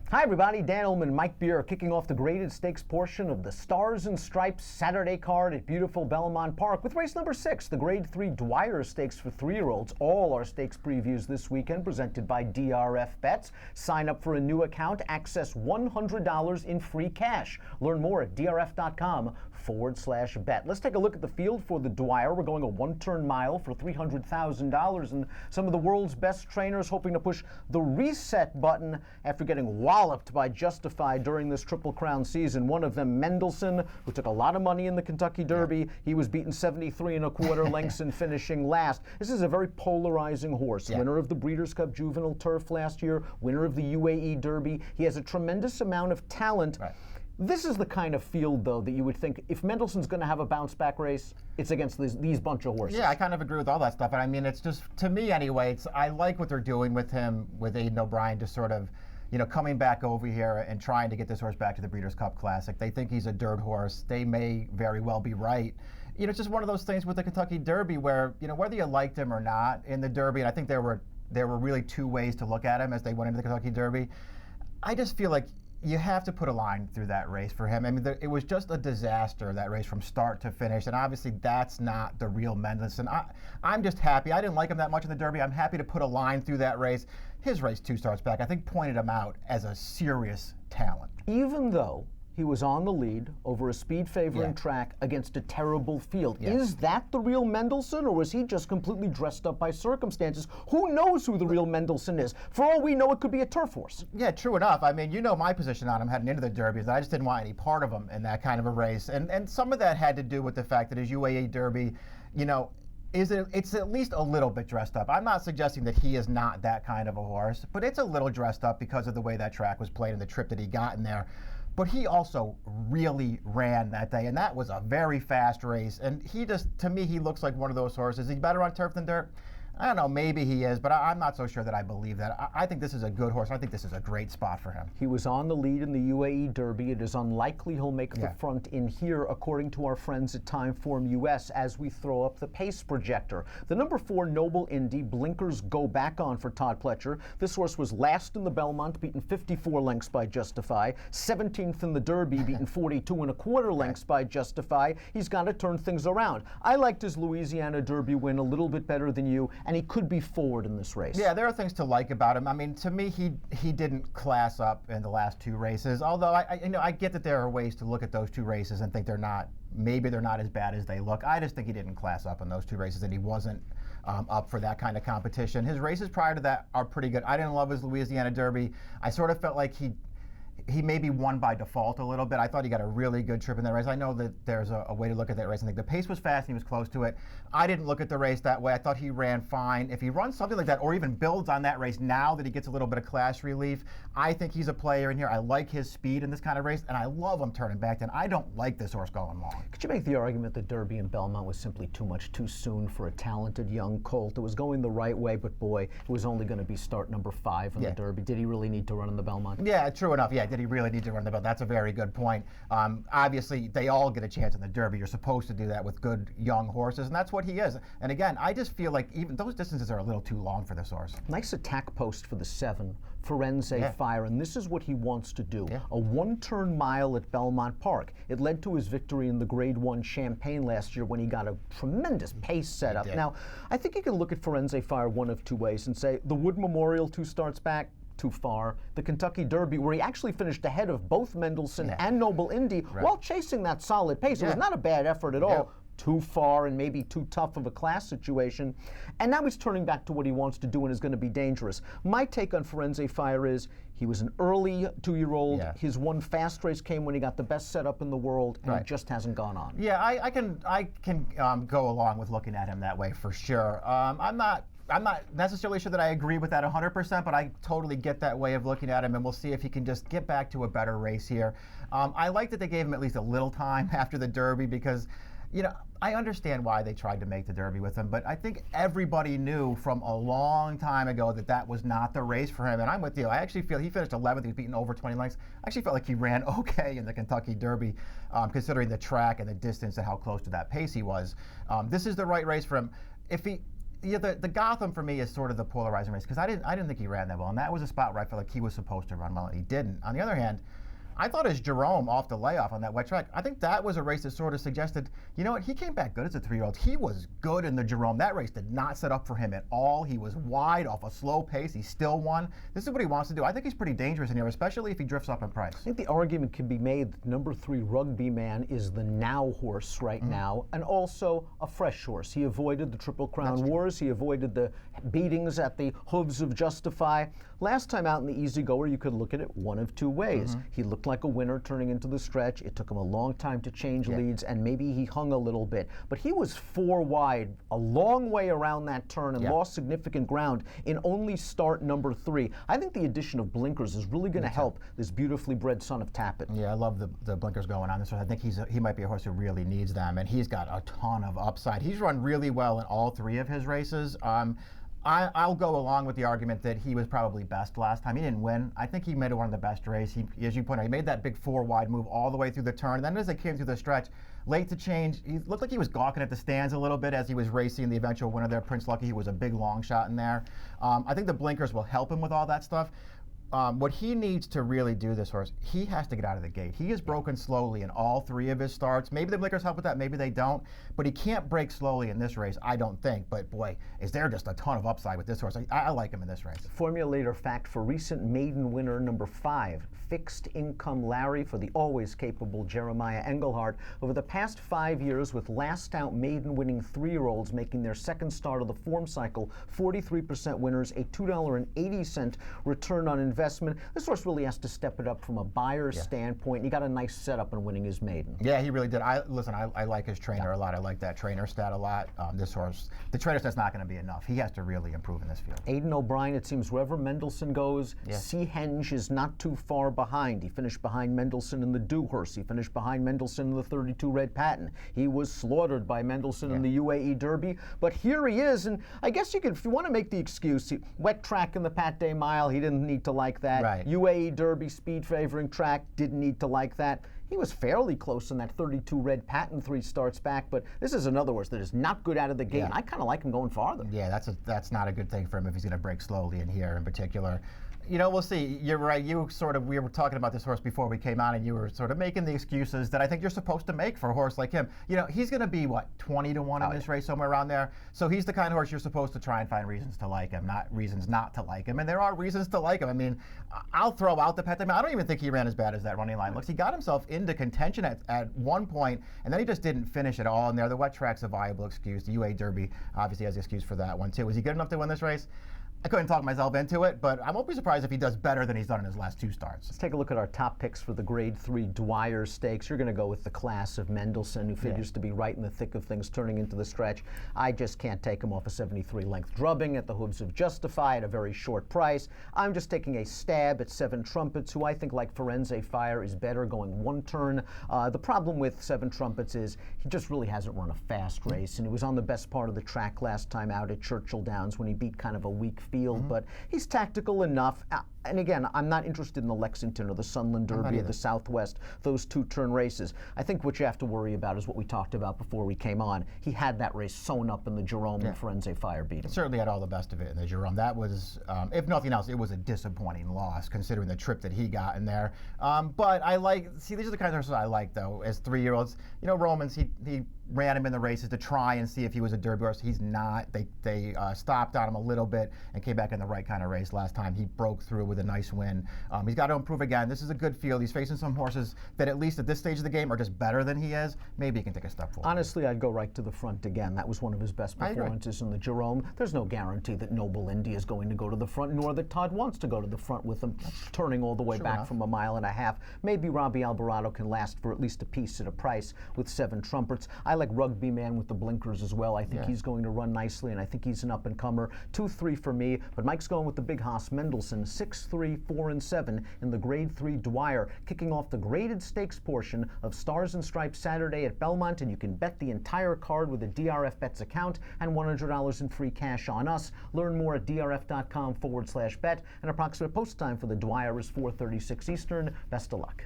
Hi everybody, Dan Illman, Mike Beer kicking off the graded stakes portion of the Stars and Stripes Saturday card at beautiful Belmont Park with race number 6, the Grade 3 Dwyer Stakes for 3-year-olds. All our stakes previews this weekend presented by DRF Bets. Sign up for a new account, access $100 in free cash. Learn more at drf.com/bet. Let's take a look at the field for the Dwyer. We're going a one-turn mile for $300,000, and some of the world's best trainers hoping to push the reset button after getting walloped by Justify during this Triple Crown season. One of them, Mendelssohn, who took a lot of money in the Kentucky Derby. He was beaten 73 1/4 lengths and finishing last. This is a very polarizing horse. Winner of the Breeders' Cup Juvenile Turf last year, winner of the UAE Derby. He has a tremendous amount of talent. This is the kind of field, though, that you would think if Mendelssohn's going to have a bounce-back race, it's against these bunch of horses. Yeah, I kind of agree with all that stuff. And I mean, it's just, to me anyway, I like what they're doing with him, with Aidan O'Brien, to sort of, coming back over here and trying to get this horse back to the Breeders' Cup Classic. They think he's a dirt horse. They may very well be right. It's just one of those things with the Kentucky Derby where, whether you liked him or not in the Derby, and I think there were really two ways to look at him as they went into the Kentucky Derby. I just feel like you have to put a line through that race for him. I mean, it was just a disaster, that race from start to finish, and obviously that's not the real Mendelssohn. I'm just happy. I didn't like him that much in the Derby. I'm happy to put a line through that race. His race 2 starts back, I think, pointed him out as a serious talent. Even though he was on the lead over a speed-favoring track against a terrible field. Is that the real Mendelssohn, or was he just completely dressed up by circumstances? Who knows who the real Mendelssohn is? For all we know, it could be a turf horse. Yeah, true enough. I mean, my position on him heading into the Derby is that I just didn't want any part of him in that kind of a race. And some of that had to do with the fact that his UAE Derby, it's at least a little bit dressed up. I'm not suggesting that he is not that kind of a horse, but it's a little dressed up because of the way that track was played and the trip that he got in there. But he also really ran that day, and that was a very fast race. And to me, he looks like one of those horses. Is he better on turf than dirt? I don't know, maybe he is, but I'm not so sure that I believe that. I think this is a good horse. I think this is a great spot for him. He was on the lead in the UAE Derby. It is unlikely he'll make the front in here, according to our friends at Timeform US, as we throw up the pace projector. The number 4 Noble Indy, blinkers go back on for Todd Pletcher. This horse was last in the Belmont, beaten 54 lengths by Justify, 17th in the Derby, beaten 42 1/4 lengths by Justify. He's got to turn things around. I liked his Louisiana Derby win a little bit better than you, and he could be forward in this race. Yeah, there are things to like about him. I mean, to me, he didn't class up in the last 2 races. Although I get that there are ways to look at those 2 races and think maybe they're not as bad as they look. I just think he didn't class up in those 2 races, and he wasn't up for that kind of competition. His races prior to that are pretty good. I didn't love his Louisiana Derby. I sort of felt like he maybe won by default a little bit. I thought he got a really good trip in that race. I know that there's a way to look at that race. I think the pace was fast and he was close to it. I didn't look at the race that way. I thought he ran fine. If he runs something like that or even builds on that race now that he gets a little bit of class relief, I think he's a player in here. I like his speed in this kind of race, and I love him turning back then. I don't like this horse going long. Could you make the argument that Derby and Belmont was simply too much too soon for a talented young colt? It was going the right way, but boy, it was only going to be start number 5 in the Derby. Did he really need to run in the Belmont? Yeah, true enough. Yeah, did he really need to run the Belmont? That's a very good point. Obviously, they all get a chance in the Derby. You're supposed to do that with good young horses, and that's what he is. And again, I just feel like even those distances are a little too long for this horse. Nice attack post for the 7, Firenze Fire, and this is what he wants to do. A one-turn mile at Belmont Park. It led to his victory in the Grade 1 Champagne last year when he got a tremendous pace set up. Now, I think you can look at Firenze Fire one of 2 ways and say the Wood Memorial 2 starts back, too far. The Kentucky Derby, where he actually finished ahead of both Mendelssohn and Noble Indy while chasing that solid pace. It was not a bad effort at all. Too far and maybe too tough of a class situation. And now he's turning back to what he wants to do and is going to be dangerous. My take on Firenze Fire is he was an early 2-year-old. His one fast race came when he got the best setup in the world, and he just hasn't gone on. Yeah, I can go along with looking at him that way for sure. I'm not necessarily sure that I agree with that 100%, but I totally get that way of looking at him, and we'll see if he can just get back to a better race here. I like that they gave him at least a little time after the Derby because, I understand why they tried to make the Derby with him, but I think everybody knew from a long time ago that that was not the race for him, and I'm with you. I actually feel he finished 11th. He was beaten over 20 lengths. I actually felt like he ran okay in the Kentucky Derby, considering the track and the distance and how close to that pace he was. This is the right race for him. Yeah, the Gotham for me is sort of the polarizing race because I didn't think he ran that well, and that was a spot where I felt like he was supposed to run well, and he didn't. On the other hand, I thought his Jerome off the layoff on that wet track, I think that was a race that sort of suggested, you know what, he came back good as a 3-year-old. He was good in the Jerome. That race did not set up for him at all. He was wide off a slow pace. He still won. This is what he wants to do. I think he's pretty dangerous in here, especially if he drifts up in price. I think the argument can be made that number 3 Rugby Man is the now horse right now, and also a fresh horse. He avoided the Triple Crown Wars. He avoided the beatings at the hooves of Justify. Last time out in the Easy Goer, you could look at it one of two ways. He looked like a winner turning into the stretch. It took him a long time to change leads, and maybe he hung a little bit. But he was 4 wide, a long way around that turn, and lost significant ground in only start number 3. I think the addition of blinkers is really going to help this beautifully bred son of Tapit. Yeah, I love the blinkers going on this one. I think he might be a horse who really needs them, and he's got a ton of upside. He's run really well in all 3 of his races. I'll go along with the argument that he was probably best last time. He didn't win. I think he made one of the best races. As you pointed out, he made that big 4 wide move all the way through the turn. Then as they came through the stretch, late to change, he looked like he was gawking at the stands a little bit as he was racing the eventual winner there, Prince Lucky. He was a big long shot in there. I think the blinkers will help him with all that stuff. What he needs to really do, this horse, he has to get out of the gate. He is broken slowly in all 3 of his starts. Maybe the blinkers help with that, maybe they don't. But he can't break slowly in this race, I don't think. But boy, is there just a ton of upside with this horse. I like him in this race. Formulator fact for recent maiden winner number 5, Fixed Income Larry, for the always capable Jeremiah Engelhardt. Over the past 5 years, with last out maiden winning 3-year-olds making their second start of the form cycle, 43% winners, a $2.80 return on investment. This horse really has to step it up from a buyer's standpoint. He got a nice setup in winning his maiden. Yeah, he really did. I like his trainer a lot. I like that trainer stat a lot. This horse, the trainer stat's not going to be enough. He has to really improve in this field. Aidan O'Brien, it seems wherever Mendelssohn goes, Seahenge is not too far behind. He finished behind Mendelssohn in the Dewhurst. He finished behind Mendelssohn in the 32 Red Patent. He was slaughtered by Mendelssohn in the UAE Derby. But here he is, and I guess you could, if you want to make the excuse, wet track in the Pat Day Mile, he didn't need to like that. UAE Derby, speed favoring track, didn't need to like that. He was fairly close in that 32 Red Patent 3 starts back, but this is another horse that is not good out of the gate. I kind of like him going farther. Yeah, that's not a good thing for him if he's going to break slowly in here in particular. You know, we'll see. You're right. We were talking about this horse before we came on, and you were sort of making the excuses that I think you're supposed to make for a horse like him. You know, he's going to be, what, 20 to 1 in this race, somewhere around there. So he's the kind of horse you're supposed to try and find reasons to like him, not reasons not to like him. And there are reasons to like him. I mean, I'll throw out the Pet. I don't even think he ran as bad as that running line looks. He got himself into contention at one point, and then he just didn't finish at all in there. The wet track's a viable excuse. The UA Derby obviously has an excuse for that one, too. Was he good enough to win this race? I couldn't talk myself into it, but I won't be surprised if he does better than he's done in his last 2 starts. Let's take a look at our top picks for the Grade 3 Dwyer Stakes. You're going to go with the class of Mendelssohn, who figures to be right in the thick of things turning into the stretch. I just can't take him off a 73-length drubbing at the hooves of Justify at a very short price. I'm just taking a stab at 7 Trumpets, who I think, like Firenze Fire, is better going 1 turn. The problem with 7 Trumpets is he just really hasn't run a fast race, and he was on the best part of the track last time out at Churchill Downs when he beat kind of a weak field, but he's tactical enough. And again, I'm not interested in the Lexington or the Sunland Derby or the Southwest, those 2-turn races. I think what you have to worry about is what we talked about before we came on. He had that race sewn up in the Jerome, and Firenze Fire beat him. Certainly had all the best of it in the Jerome. That was, if nothing else, it was a disappointing loss considering the trip that he got in there. But these are the kind of horses I like, though, as 3-year-olds. You know, Romans, he ran him in the races to try and see if he was a Derby horse. He's not. They stopped on him a little bit and came back in the right kind of race last time. He broke through with a nice win. He's got to improve again. This is a good field. He's facing some horses that, at least at this stage of the game, are just better than he is. Maybe he can take a step forward. Honestly, I'd go right to the front again. That was one of his best performances in the Jerome. There's no guarantee that Noble India is going to go to the front, nor that Todd wants to go to the front with him, turning all the way back from 1.5 miles. Maybe Robbie Alvarado can last for at least a piece at a price with 7 Trumpets. I like Rugby Man with the blinkers as well. I think he's going to run nicely, and I think he's an up-and-comer. 2-3 for me, but Mike's going with the big hoss Mendelssohn, 6-3, 4-7 in the Grade 3 Dwyer, kicking off the graded stakes portion of Stars and Stripes Saturday at Belmont, and you can bet the entire card with a DRF Bets account and $100 in free cash on us. Learn more at drf.com/bet, and approximate post time for the Dwyer is 4:36 Eastern. Best of luck.